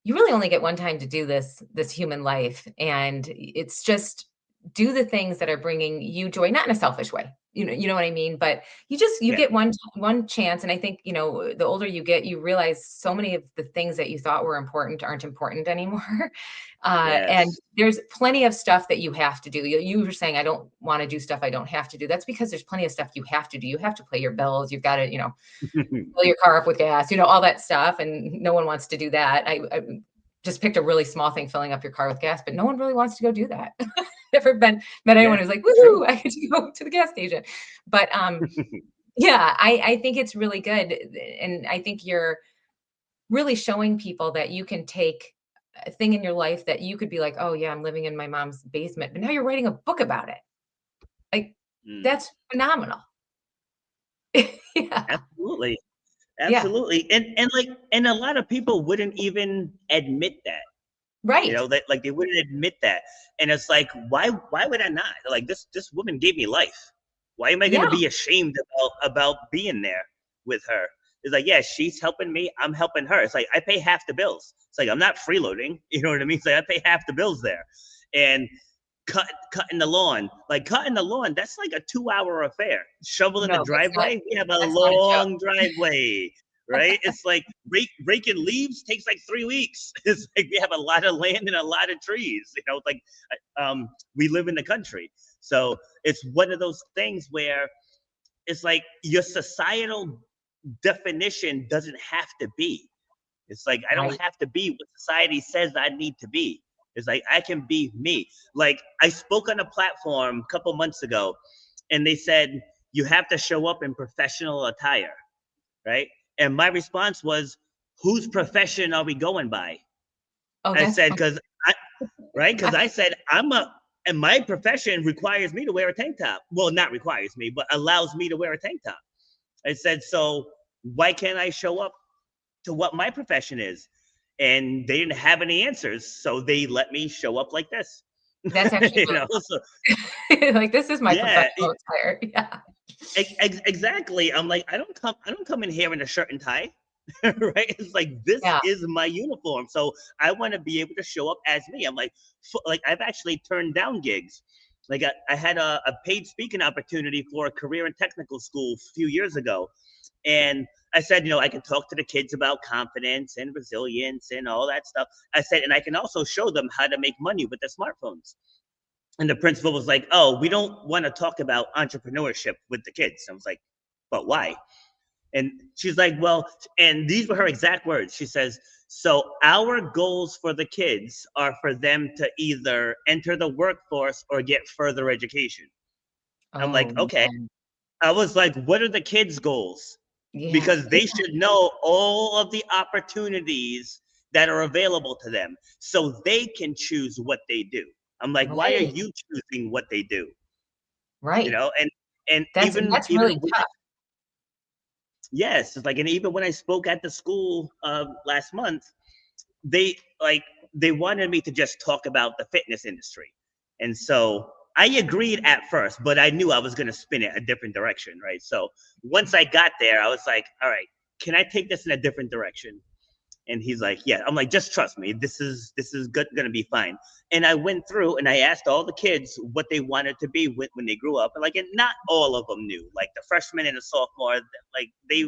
you really only get one time to do this human life, and it's just do the things that are bringing you joy, not in a selfish way. You know what I mean? But you Yeah. get one chance, and I think, the older you get, you realize so many of the things that you thought were important aren't important anymore. And Yes. there's plenty of stuff that you have to do. You were saying, I don't want to do stuff I don't have to do. That's because there's plenty of stuff you have to do. You have to pay your bills. You've got to, fill your car up with gas, all that stuff. And no one wants to do that. I just picked a really small thing, filling up your car with gas, but no one really wants to go do that. Never met anyone Yeah. who's like, True. woohoo, I get to go to the gas station. But yeah, I think it's really good. And I think you're really showing people that you can take a thing in your life that you could be like, oh yeah, I'm living in my mom's basement, but now you're writing a book about it. Like, Mm. that's phenomenal. Yeah. Absolutely. Yeah. Absolutely. And a lot of people wouldn't even admit that. Right. That like they wouldn't admit that. And it's like, why would I not? Like this woman gave me life. Why am I Yeah. gonna be ashamed about being there with her? It's like, yeah, she's helping me, I'm helping her. It's like I pay half the bills. It's like I'm not freeloading, you know what I mean? It's like I pay half the bills there. And cutting the lawn. Like cutting the lawn, that's like a 2-hour affair. Shoveling the No, driveway, we have a that's not a joke. long driveway, right? It's like raking leaves takes like 3 weeks. It's like we have a lot of land and a lot of trees. It's like we live in the country, so it's one of those things where it's like your societal definition doesn't have to be. It's like I don't Right. have to be what society says I need to be. It's like I can be me. Like I spoke on a platform a couple months ago, and they said you have to show up in professional attire, right? And my response was, "Whose profession are we going by?" Oh, I that's said, "Because because I said and my profession requires me to wear a tank top. Well, not requires me, but allows me to wear a tank top." I said, "So why can't I show up to what my profession is?" And they didn't have any answers, so they let me show up like this. that's actually really So like, this is my yeah, professional attire. Yeah. exactly. I'm like, I don't come in here in a shirt and tie. Right? It's like this Yeah. is my uniform, so I want to be able to show up as me. I'm like I've actually turned down gigs. Like I had a paid speaking opportunity for a career and technical school a few years ago, and I said, I can talk to the kids about confidence and resilience and all that stuff. I said, and I can also show them how to make money with their smartphones. And the principal was like, "Oh, we don't want to talk about entrepreneurship with the kids." I was like, "But why?" And she's like, "Well," and these were her exact words. She says, "So our goals for the kids are for them to either enter the workforce or get further education." I'm Oh, like, "Okay." man. I was like, "What are the kids' goals?" Yeah. Because they should know all of the opportunities that are available to them so they can choose what they do. I'm like, why are Right. you choosing what they do? Right. And That's even really when tough. yes, it's like, and even when I spoke at the school last month, they like they wanted me to just talk about the fitness industry. And so I agreed at first, but I knew I was going to spin it a different direction, right? So once I got there, I was like, all right, can I take this in a different direction? And he's like, yeah. I'm like, just trust me, this is gonna be fine. And I went through and I asked all the kids what they wanted to be when they grew up, and like, and not all of them knew. Like the freshman and the sophomore, like they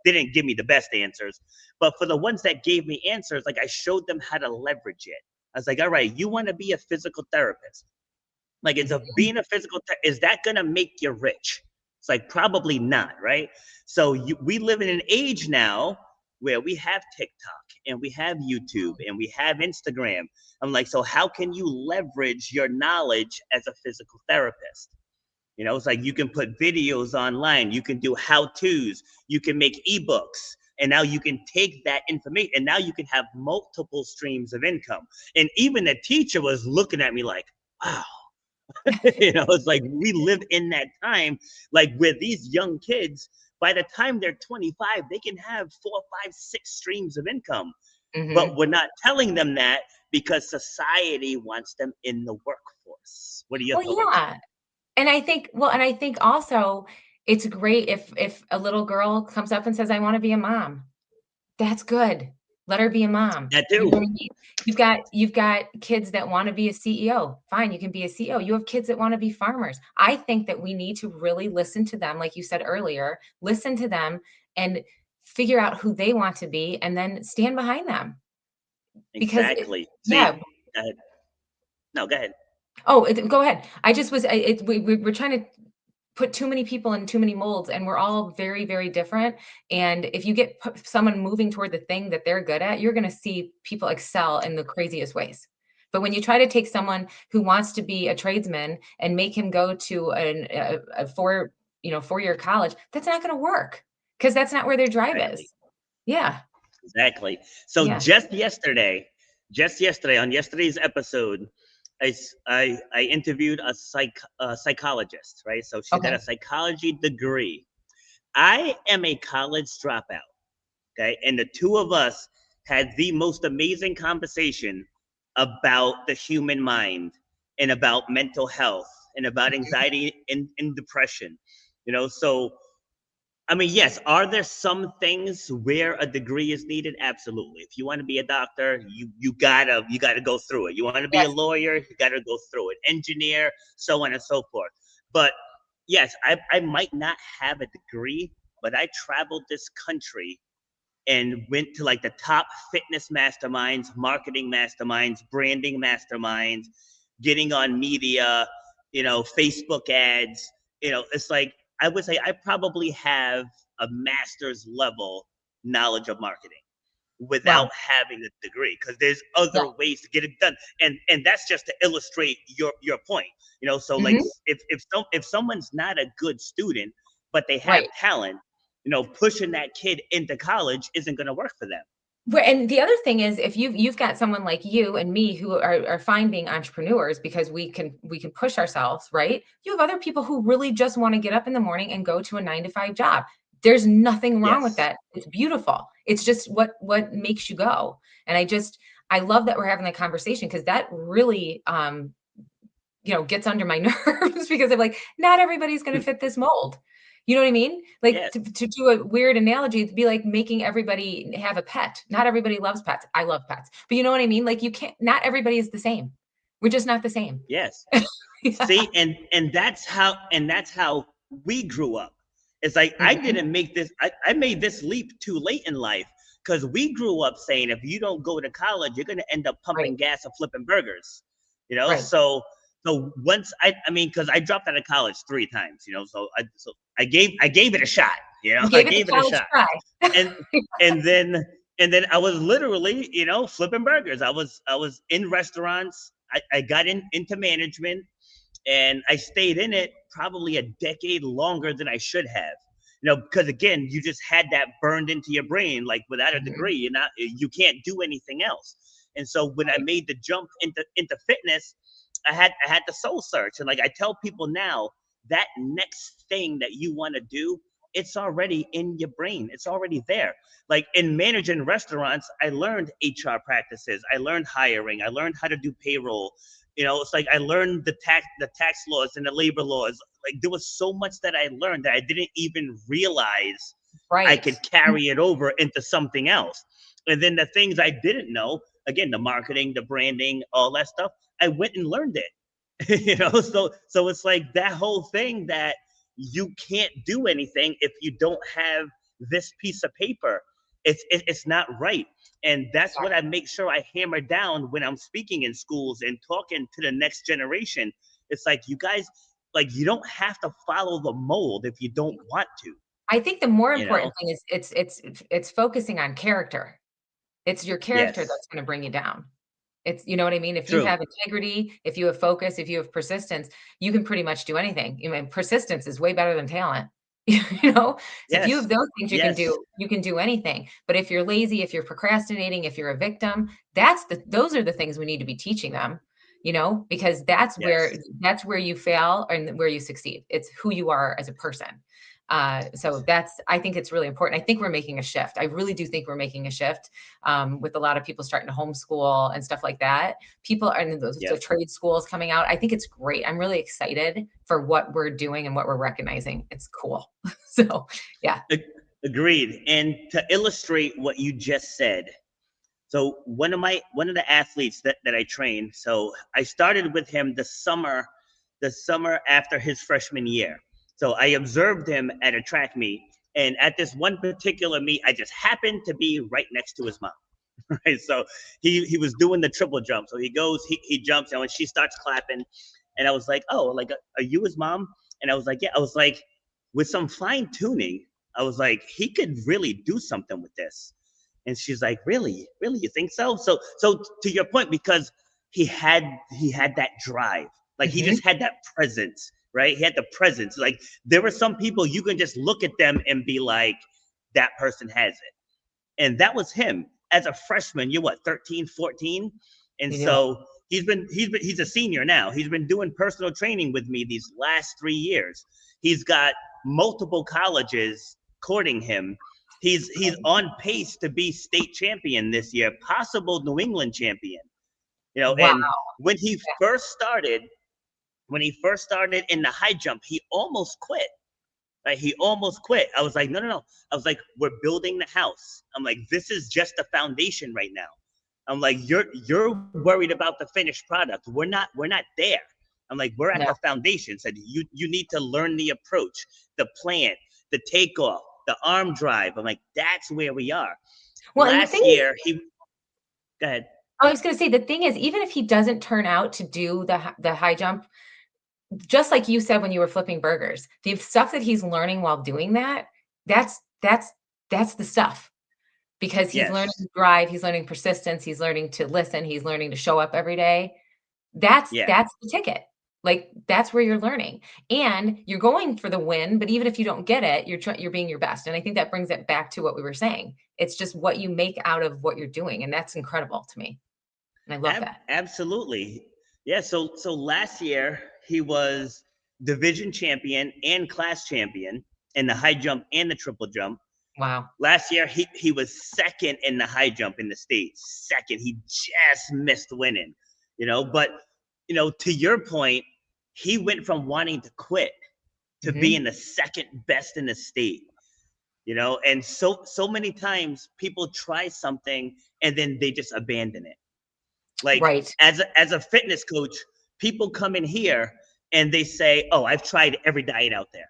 didn't give me the best answers, but for the ones that gave me answers, like I showed them how to leverage it. I was like, all right, you want to be a physical therapist? Like, it's a Mhm. being a is that gonna make you rich? It's like probably not, right? So we live in an age now where we have TikTok and we have YouTube and we have Instagram. I'm like, so how can you leverage your knowledge as a physical therapist? It's like you can put videos online, you can do how-tos, you can make ebooks, and now you can take that information and now you can have multiple streams of income. And even the teacher was looking at me like, wow. It's like we live in that time, like where these young kids, by the time they're 25, they can have 4, 5, 6 streams of income. But we're not telling them that because society wants them in the workforce. What are your thoughts? Yeah. And I think also it's great if a little girl comes up and says, I want to be a mom. That's good. Let her be a mom. That You too. know what I mean? You've got kids that want to be a CEO. Fine, you can be a CEO. You have kids that want to be farmers. I think that we need to really listen to them, like you said earlier, listen to them and figure out who they want to be and then stand behind them. Because Exactly. yeah. No, go ahead. Oh, go ahead. I just was we're trying to put too many people in too many molds, and we're all very, very different. And if you get someone moving toward the thing that they're good at, you're going to see people excel in the craziest ways. But when you try to take someone who wants to be a tradesman and make him go to a 4-year college, that's not going to work because that's not where their drive Exactly. is. Yeah. Exactly. So Yeah. just yesterday on yesterday's episode, I interviewed a psychologist, right? So she did a psychology degree. I am a college dropout, okay? And the two of us had the most amazing conversation about the human mind and about mental health and about anxiety and depression. So I mean, yes, are there some things where a degree is needed? Absolutely. If you want to be a doctor, you gotta go through it. You want to be a lawyer, you gotta go through it. Engineer, so on and so forth. But yes, I might not have a degree, but I traveled this country and went to like the top fitness masterminds, marketing masterminds, branding masterminds, getting on media, Facebook ads. It's like I would say I probably have a master's level knowledge of marketing without having a degree, because there's other ways to get it done. And that's just to illustrate your point. So like if someone's not a good student, but they have talent, pushing that kid into college isn't going to work for them. And the other thing is, if you've got someone like you and me who are fine being entrepreneurs because we can push ourselves, right? You have other people who really just want to get up in the morning and go to a 9-to-5 job. There's nothing wrong with that. It's beautiful. It's just what makes you go. And I love that we're having that conversation, because that really gets under my nerves, because I'm like, not everybody's going to fit this mold. You know what I mean? Like, to do a weird analogy, it'd be like making everybody have a pet. Not everybody loves pets. I love pets, but you know what I mean? Like, not everybody is the same. We're just not the same. Yes. See, and that's how we grew up. It's like, I didn't make this, I made this leap too late in life, because we grew up saying, if you don't go to college, you're going to end up pumping gas or flipping burgers, So once I mean, because I dropped out of college 3 times, so I gave it a shot, I gave it a shot, and then I was literally, flipping burgers. I was in restaurants. I got into management, and I stayed in it probably a decade longer than I should have. Because again, you just had that burned into your brain. Like, without a degree, you can't do anything else. And so when I made the jump into fitness, I had to soul search. And like I tell people now, that next thing that you want to do, it's already in your brain. It's already there. Like, in managing restaurants, I learned HR practices. I learned hiring. I learned how to do payroll. It's like I learned the tax laws and the labor laws. Like, there was so much that I learned that I didn't even realize I could carry it over into something else. And then the things I didn't know, again, the marketing, the branding, all that stuff, I went and learned it. So it's like that whole thing that you can't do anything if you don't have this piece of paper. It's not right. And that's what I make sure I hammer down when I'm speaking in schools and talking to the next generation. It's like, you guys, like, you don't have to follow the mold if you don't want to. I think the more you know? important thing is it's focusing on character. It's your character Yes, that's gonna bring you down. It's you know what I mean? If you true. have integrity, if you have focus, if you have persistence, you can pretty much do anything. I mean, persistence is way better than talent. You know? So if you Yes, have those things, yes, you can do anything. But if you're lazy, if you're procrastinating, if you're a victim, those are the things we need to be teaching them, because yes, that's where you fail and where you succeed. It's who you are as a person. So I think it's really important. I think we're making a shift. I really do think we're making a shift with a lot of people starting to homeschool and stuff like that. People are in the yep. trade schools coming out. I think it's great. I'm really excited for what we're doing and what we're recognizing. It's cool. So, yeah. Agreed. And to illustrate what you just said, so one of the athletes that I trained, so I started with him the summer after his freshman year. So I observed him at a track meet, and at this one particular meet, I just happened to be right next to his mom. Right. So he was doing the triple jump. So he goes, he jumps, and when she starts clapping, and I was like, oh, like, are you his mom? And I was like, yeah. I was like, with some fine tuning, I was like, he could really do something with this. And she's like, really, you think so? So to your point, because he had that drive, like he Mhm. just had that presence, right? He had the presence. Like there were some people you can just look at them and be like, that person has it. And that was him as a freshman. You're what, 13, 14? And You knew it. so he's a senior now. He's been doing personal training with me these last 3 years. He's got multiple colleges courting him. He's on pace to be state champion this year, possible New England champion. Wow. And when he first started in the high jump, he almost quit. Like he almost quit. I was like, no, no, no. I was like, we're building the house. I'm like, this is just the foundation right now. I'm like, you're worried about the finished product. We're not there. I'm like, we're at No. the foundation. Said you need to learn the approach, the plan, the takeoff, the arm drive. I'm like, that's where we are. Well, and the Last thing is, year, go ahead. I was gonna say, the thing is, even if he doesn't turn out to do the high jump, just like you said when you were flipping burgers, the stuff that he's learning while doing that, that's that's that's the stuff. Because he's learning Yes. drive, he's learning persistence, he's learning to listen, he's learning to show up every day. That's Yeah. that's the ticket. Like, that's where you're learning, and you're going for the win, but even if you don't get it, you're being your best, and I think that brings it back to what we were saying. It's just what you make out of what you're doing, and that's incredible to me, and I love that. Absolutely. Yeah. So last year he was division champion and class champion in the high jump and the triple jump. Wow. Last year he was second in the high jump in the state. Second. He just missed winning. But to your point, he went from wanting to quit to Mhm. being the second best in the state. And so many times people try something and then they just abandon it. Like Right. as a fitness coach, people come in here and they say, "Oh, I've tried every diet out there."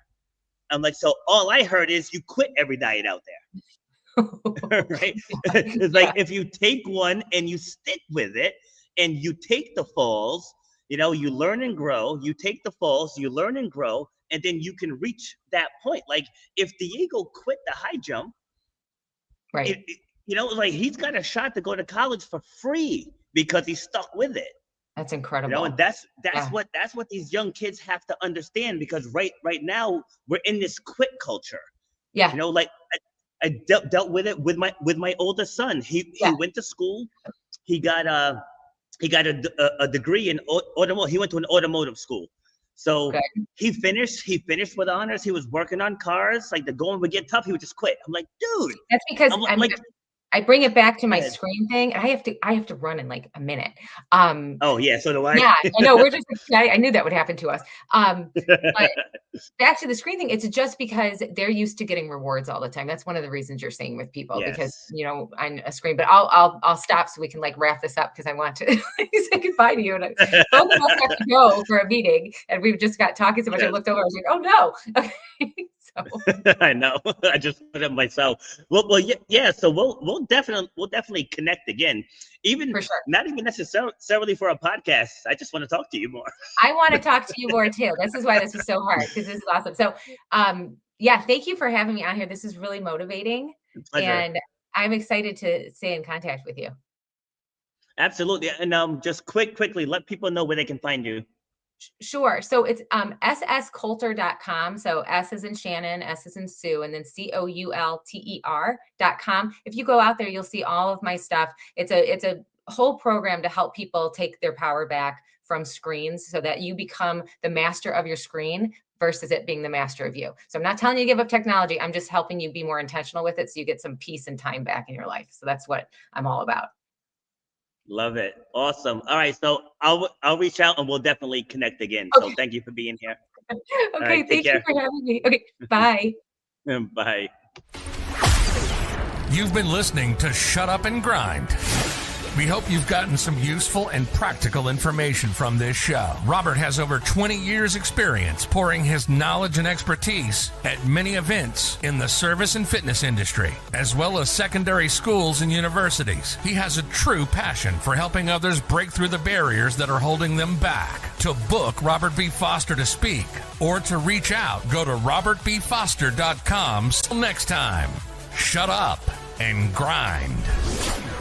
I'm like, "So all I heard is you quit every diet out there." Right? It's like Yeah, if you take one and you stick with it and you take the falls, you learn and grow, you take the falls, you learn and grow, and then you can reach that point. Like if Diego quit the high jump, right. like he's got a shot to go to college for free because he's stuck with it. That's And incredible. that's Yeah. what these young kids have to understand, because right now we're in this quit culture. Yeah, Like I dealt with it with my oldest son. He yeah, went to school. He got a degree in automotive. He went to an automotive school. So good. he finished with honors. He was working on cars. Like the going would get tough, he would just quit. I'm like, dude. That's because I'm like, I bring it back to go my ahead. screen thing, and I have to run in, like, a minute. Um, Oh yeah, so do I. yeah, I know, we're just I knew that would happen to us. But back to the screen thing, it's just because they're used to getting rewards all the time. That's one of the reasons you're seeing with people because, Yes. on a screen. But I'll stop so we can, like, wrap this up because I want to say goodbye to you, and both of us have to go for a meeting, and we've just got talking so much. I Yes. looked over, I was like, "Oh, no." Okay, so I know. I just put it myself. Well, yeah. So we'll definitely connect again. Even for sure. not even necessarily for a podcast. I just want to talk to you more. I wanna talk to you more too. This is why this is so hard because this is awesome. So, Yeah, thank you for having me on here. This is really motivating, Pleasure. and I'm excited to stay in contact with you. Absolutely. And just quickly, let people know where they can find you. Sure. So it's sscoulter.com. So S is in Shannon, S is in Sue, and then COULTER.com. If you go out there, you'll see all of my stuff. It's a whole program to help people take their power back from screens so that you become the master of your screen versus it being the master of you. So I'm not telling you to give up technology. I'm just helping you be more intentional with it so you get some peace and time back in your life. So that's what I'm all about. Love it. Awesome. All right. So I'll reach out and we'll definitely connect again. Okay. So thank you for being here. Okay. Right, Thank you for having me. Okay. Bye. Bye. You've been listening to Shut Up and Grind. We hope you've gotten some useful and practical information from this show. Robert has over 20 years experience pouring his knowledge and expertise at many events in the service and fitness industry, as well as secondary schools and universities. He has a true passion for helping others break through the barriers that are holding them back. To book Robert B. Foster to speak or to reach out, go to robertbfoster.com. Till next time, shut up and grind.